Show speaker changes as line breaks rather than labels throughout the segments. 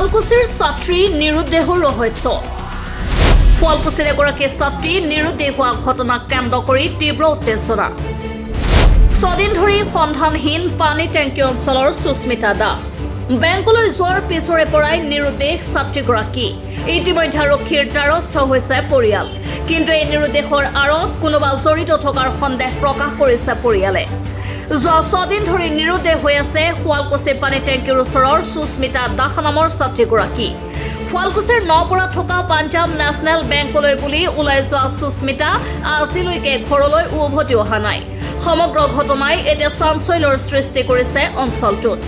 শুৱালকুছিৰ ছাত্ৰী নিৰুদ্দেহৰ ৰহস্য। শুৱালকুছিৰ এগৰাকী ছাত্ৰী নিৰুদ্দেহ হোৱা ঘটনাক কেন্দ্ৰ কৰি তীব্ৰ উত্তেজনা। 6 দিন ধৰি সন্ধানহীন পানী টেংকি অঞ্চলৰ সুস্মিতা দাস। বেংকলৈ যোৱাৰ পিছৰে পৰাই নিৰুদ্দেহ ছাত্ৰীগৰাকী। ইতিমধ্যে আৰক্ষীৰ দ্বাৰস্থ হৈছে পৰিয়াল। কিন্তু এই নিৰুদ্দেহৰ আঁৰত কোনোবা জড়িত থকাৰ সন্দেহ প্ৰকাশ কৰিছে পৰিয়ালে। যোৱা 6 দিন ধৰি নিৰুদ্দেহ হৈ আছে শুৱালকুছি পানী টেংকিৰ ওচৰৰ সুস্মিতা দাস নামৰ ছাত্ৰীগৰাকী। শুৱালকুছিৰ নপৰা থকা পাঞ্জাৱ নেশ্যনেল বেংকলৈ বুলি ওলাই যোৱা সুস্মিতা আজিলৈকে ঘৰলৈ উভতি অহা নাই। সমগ্ৰ ঘটনাই এতিয়া চাঞ্চল্যৰ সৃষ্টি কৰিছে অঞ্চলটোত।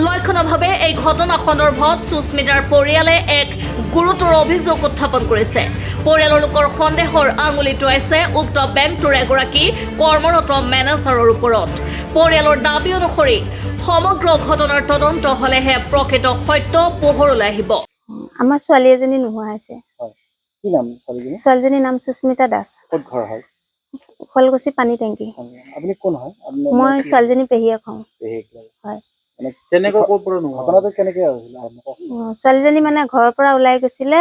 লক্ষণীয়ভাৱে এই ঘটনা সন্দৰ্ভত সুস্মিতাৰ পৰিয়ালে এক গুৰুতৰ অভিযোগ উত্থাপন কৰিছে। পৰিয়ালৰ লোকৰ সন্দেহৰ আঙুলি টোৱাইছে উক্ত বেংকটোৰ এগৰাকী কৰ্মৰত মেনেজাৰৰ ওপৰত। পৰিয়ালৰ দাবী অনুসৰি সমগ্ৰ ঘটনাৰ তদন্ত হলেহে প্ৰকৃত সত্য পোহৰলৈ আহিব।
আমাৰ ছোৱালী এজনী নোহোৱা হৈছে।
কি নাম ছোৱালীজনী?
ছোৱালীজনীৰ নাম সুস্মিতা দাস।
ক'ত ঘৰ হয়?
শুৱালকুছি পানী টেংকি।
আপুনি কোন হয়?
মই ছোৱালীজনী পেহীয়েক হওঁ। হয়।
মানে কেনেকৈ ক'ৰ পৰা নোহোৱা? ঘটনাটো কেনেকৈ হৈছিল?
ছোৱালীজনী মানে ঘৰৰ পৰা ওলাই গৈছিলে,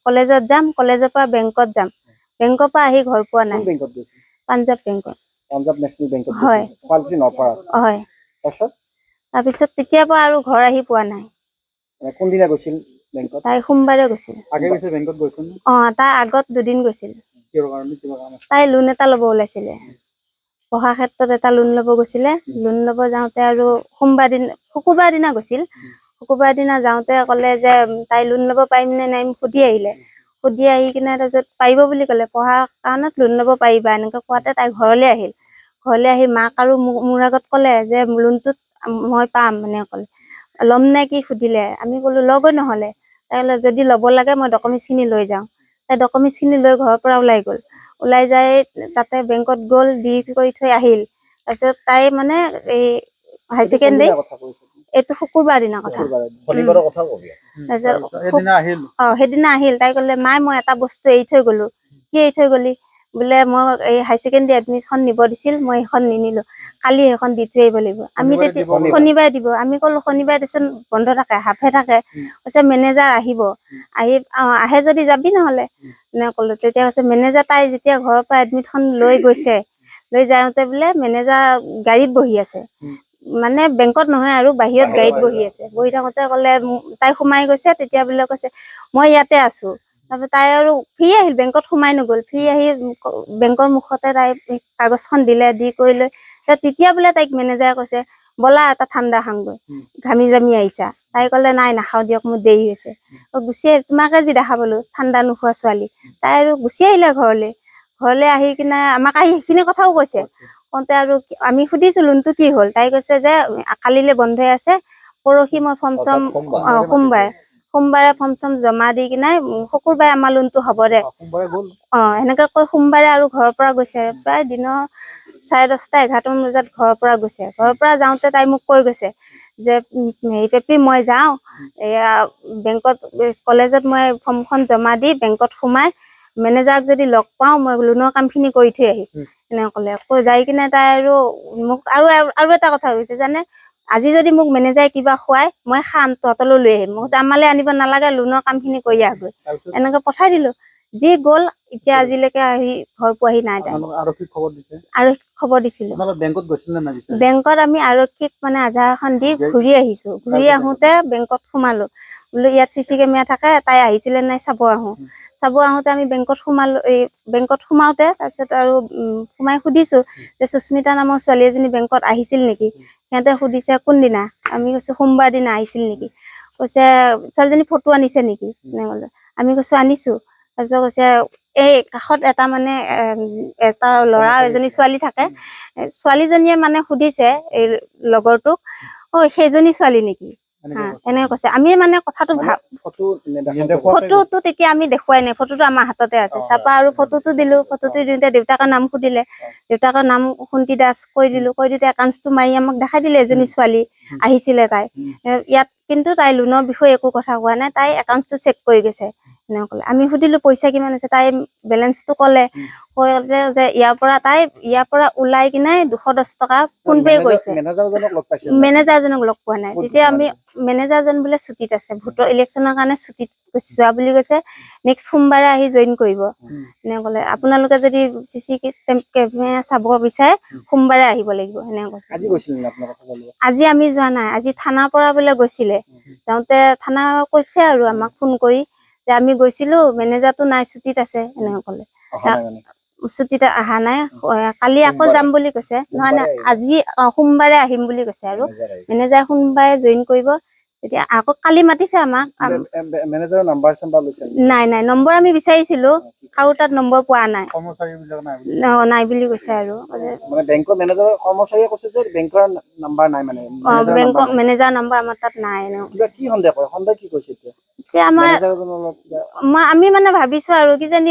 কলেজত যাম, কলেজৰ পৰা বেংকত যাম, বেংকৰ পৰা আহি ঘৰ পোৱা নাই।
বেংকত গৈছিল?
পাঞ্জাৱ বেংকত।
পাঞ্জাৱ নেশ্যনেল বেংকত
হয়।
শুৱালকুছি নপৰা?
হয়। তাৰপিছত তেতিয়াৰ পৰা আৰু ঘৰ আহি পোৱা নাই।
কোনদিনা গৈছিল বেংকত?
তাই সোমবাৰে গৈছিল।
আগে গৈছিল বেংকত গৈছিল?
তাৰ আগত দুদিন গৈছিল।
কিহৰ কাৰণে? কিবা কাম আছে?
তাই লোন এটা ল'ব ওলাইছিলে। পঢ়াৰ ক্ষেত্ৰত এটা লোন ল'ব গৈছিলে। লোন ল'ব যাওঁতে আৰু শুকুৰবাৰ দিনা গৈছিল। শুকুৰবাৰ দিনা যাওঁতে ক'লে যে তাই লোন ল'ব পাৰিম নে নাই সুধি আহিলে। সুধি আহি কিনে তাৰপিছত পাৰিব বুলি ক'লে, পঢ়াৰ কাৰণত লোন ল'ব পাৰিবা এনেকৈ কোৱাতে তাই ঘৰলৈ আহিল। ঘৰলৈ আহি মাক আৰু মোৰ আগত ক'লে যে লোনটোত মই পাম, মানে ক'লে ল'ম নে কি সুধিলে। আমি ক'লো লগৈ নহ'লে। তাই ক'লে যদি ল'ব লাগে মই ডকুমেণ্টছখিনি লৈ যাওঁ। তাই ডকুমেণ্টছখিনি লৈ ঘৰৰ পৰা ওলাই গ'ল। ওলাই যাই তাতে বেংকত গ'ল, দি কৰি থৈ আহিল। তাৰপিছত তাই মানে এই হাই ছেকেণ্ডেৰী, এইটো শুকুৰবাৰ দিনা কথা। সেইদিনা আহিল। তাই ক'লে মাই মই এটা বস্তু এৰি থৈ গ'লো। কি এৰি থৈ গ'লি? বোলে মই এই হাই ছেকেণ্ডেৰী এডমিটখন নিব দিছিল, মই সেইখন নিনিলো, কালি সেইখন দি থৈ আহিব লাগিব। আমি তেতিয়া শনিবাৰে দিব। আমি ক'লো শনিবাৰে দেচোন বন্ধ থাকে, হাফে থাকে। কৈছে মেনেজাৰ আহিব, আহে যদি যাবি নহ'লে এনে ক'লো। তেতিয়া কৈছে মেনেজাৰ, তাই যেতিয়া ঘৰৰ পৰা এডমিটখন লৈ গৈছে, লৈ যাওঁতে বোলে মেনেজাৰ গাড়ীত বহি আছে, মানে বেংকত নহয় আৰু বাহিৰত গাড়ীত বহি আছে। বহি থাকোতে ক'লে তাই সোমাই গৈছে, তেতিয়া বোলে কৈছে মই ইয়াতে আছো। তাৰপিছত তাই আৰু ফ্ৰী আহিল, বেংকত সোমাই নগ'ল। ফ্ৰী আহি বেংকৰ মুখতে তাই কাগজখন দিলে, দি কৰি লৈ তেতিয়া বোলে তাইক মেনেজাৰে কৈছে ব'লা এটা ঠাণ্ডা খাওঁগৈ, ঘামি জামি আহিছা। তাই ক'লে নাই নাখাওঁ দিয়ক, মোৰ দেৰি হৈছে। গুচি আহিল। তোমাকে যি দেখা পালো ঠাণ্ডা নোখোৱা ছোৱালী। তাই আৰু গুচি আহিলে ঘৰলৈ। ঘৰলৈ আহি কিনে আমাক আহি সেইখিনি কথাও কৈছে। কওঁতে আৰু আমি সুধিছো লোনটো কি হ'ল? তাই কৈছে যে কালিলৈ বন্ধই আছে, পৰহি মই সোমবাৰে ফৰ্ম চম জমা দি কিনে শুকুৰবাৰে আমাৰ লোনটো হ'ব দে। সেনেকে কৈ সোমবাৰে আৰু ঘৰৰ পৰা গৈছে। প্ৰায় দিনৰ 10:30, 11মান বজাত ঘৰৰ পৰা গৈছে। ঘৰৰ পৰা যাওঁতে তাই মোক কৈ গৈছে যে হেৰি পেপি মই যাওঁ, এয়া বেংকত কলেজত মই ফৰ্মখন জমা দি বেংকত সোমাই মেনেজাৰক যদি লগ পাওঁ মই লোনৰ কামখিনি কৰি থৈ আহিম, এনেকে ক'লে। কৈ যাই কিনে তাই আৰু মোক আৰু এটা কথা কৈছে জানে, আজি যদি মোক মেনেজাৰে কিবা খুৱাই মই খাম, তহঁতলৈ লৈ আহিম। মই কৈছো আমালৈ আনিব নালাগে, লোনৰ কামখিনি কৰি আহগৈ। এনেকে পঠাই দিলো। যি গ'ল এতিয়া আজিলৈকে আহি ঘৰ পোৱাহি নাই। তাই আৰু খবৰ দিছিলো। বেংকত আমি আৰক্ষীক মানে আধাৰ এখন দি ঘূৰি আহিছো। ঘূৰি আহোতে বেংকত সোমালো, বোলো ইয়াত CC কেমেৰা থাকে, তাই আহিছিলে নাই চাব আহো। চাব আহোতে আমি বেংকত সোমালো। এই বেংকত সোমাওতে তাৰপিছত আৰু সোমাই সুধিছো যে সুস্মিতা নামৰ ছোৱালী এজনী বেংকত আহিছিল নেকি? সিহঁতে সুধিছে কোনদিনা? আমি কৈছো সোমবাৰ দিনা আহিছিল নেকি? কৈছে ছোৱালীজনী ফটো আনিছে নেকি? আমি কৈছো আনিছো। তাৰপিছত কৈছে এই কাষত এটা মানে এটা ল'ৰা এজনী ছোৱালী থাকে, ছোৱালীজনীয়ে মানে সুধিছে এই লগৰটোক, সেইজনী ছোৱালী নেকি? এনেকে কৈছে। আমি মানে কথাটো ফটোটো তেতিয়া আমি দেখুৱাই নাই, ফটোটো আমাৰ হাততে আছে। তাৰপৰা আৰু ফটোটো দিলো। ফটোটো দিওঁতে দেউতাকৰ নাম সুধিলে, দেউতাকৰ নাম কুন্তি দাস কৈ দিলো। কৈ দিওঁতে একাউণ্টটো মাৰি আমাক দেখাই দিলে এজনী ছোৱালী আহিছিলে তাই ইয়াত। কিন্তু তাই লোনৰ বিষয়ে একো কথা কোৱা নাই, তাই একাউণ্টটো চেক কৰি গৈছে। এনেকে ক'লে আমি সুধিলো পইচা কিমান আছে তাই বেলেঞ্চটো ক'লে ক'লে যে ইয়াৰ পৰা ওলাই কিনে 210 টকা ফোন পে কৰিছে
মেনেজাৰজনক লগ পাইছিল
মেনেজাৰজনক লগ পোৱা নাই তেতিয়া আমি মেনেজাৰজন বোলে ছুটিত আছে ভোটৰ ইলেকশ্যনৰ কাৰণে ছুটিত যোৱা বুলি কৈছে নেক্সট সোমবাৰে আহি জইন কৰিব এনেকে ক'লে আপোনালোকে যদি চিচি কেমেৰা চাব বিচাৰে সোমবাৰে আহিব লাগিব এনেকে ক'লে
আজি গৈছিল নে আপোনাৰ কথা বলিব
আজি আমি যোৱা নাই আজি থানাৰ পৰা বোলে গৈছিলে যাওঁতে থানা কৈছে আৰু আমাক ফোন কৰি যে আমি গৈছিলো মেনেজাৰটো নাই ছুটিত আছে এনেকে ক'লে
অহা নাই মানে
ছুটিত অহা নাই কালি আকৌ যাম বুলি কৈছে নহয় নাই আজি সোমবাৰে আহিম বুলি কৈছে আৰু মেনেজাৰ সোমবাৰে জইন কৰিব তেতিয়া আকৌ কালি মাতিছে আমাক
মেনেজাৰৰ নাম্বাৰ চাম্বাৰ লৈছে
নাই নম্বৰ আমি বিচাৰিছিলো কাৰো তাত নম্বৰ পোৱা নাই
কৰ্মচাৰীবিলাক
নাই বুলি কৈছে আৰু
মানে বেংকৰ মেনেজাৰৰ কৰ্মচাৰীয়ে কৈছে যে বেংকৰ নাম্বাৰ নাই মানে
বেংকৰ মেনেজাৰ নম্বৰ আমাৰ তাত নাই
কিবা কি সন্দেহ কৰে সন্দেহ কি কৈছে
এতিয়া আমি মানে ভাবিছো আৰু কিজানি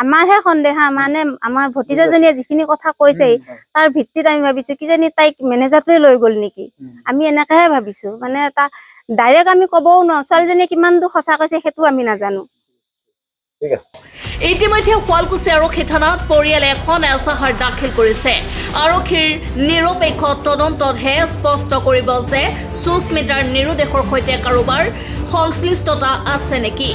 আমাৰহে সন্দেহ মানে আমাৰ ভতিজাজনীয়ে যিখিনি কথা কৈছে তাৰ ভিত্তিত আমি ভাবিছো কিজানি তাইক মেনেজাৰটোৱে লৈ গ'ল নেকি আমি এনেকেহে ভাবিছো মানে তাক ডাইৰেক্ট আমি ক'বও নোৱাৰো ছোৱালীজনীয়ে কিমান দূৰ সঁচা কৈছে সেইটো আমি নাজানো
ইতিমধ্যে শুৱালকুছি আৰক্ষী থানাত পৰিয়ালে এখন এজাহাৰ দাখিল কৰিছে আৰক্ষীৰ নিৰপেক্ষ তদন্ততহে স্পষ্ট কৰিব যে সুস্মিতাৰ নিৰুদেশৰ সৈতে কাৰোবাৰ সংশ্লিষ্টতা আছে নেকি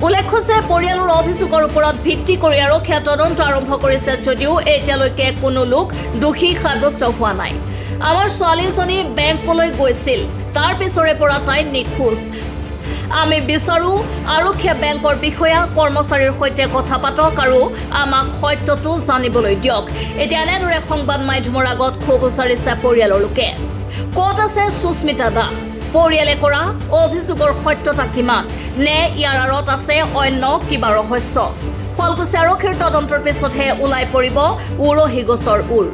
উল্লেখ্য যে পৰিয়ালৰ অভিযোগৰ ওপৰত ভিত্তি কৰি আৰক্ষীয়ে তদন্ত আৰম্ভ কৰিছে যদিও এতিয়ালৈকে কোনো লোক দোষী সাব্যস্ত হোৱা নাই আমাৰ ছোৱালীজনী বেংকলৈ গৈছিল তাৰ পিছৰে পৰা তাই নিখোজ আমি বিচাৰো আৰক্ষীয়ে বেংকৰ বিষয়া কৰ্মচাৰীৰ সৈতে কথা পাতক আৰু আমাক সত্যটো জানিবলৈ দিয়ক এতিয়া এনেদৰে সংবাদ মাধ্যমৰ আগত ক্ষোভ উচ্চাৰিছে পৰিয়ালৰ লোকে ক'ত আছে সুস্মিতা দাস পৰিয়ালে কৰা অভিযোগৰ সত্যতা কিমান নে ইয়াৰ আঁৰত আছে অন্য কিবা ৰহস্য শুৱালকুছি আৰক্ষীৰ তদন্তৰ পিছতহে ওলাই পৰিব উৰহি গছৰ উৰ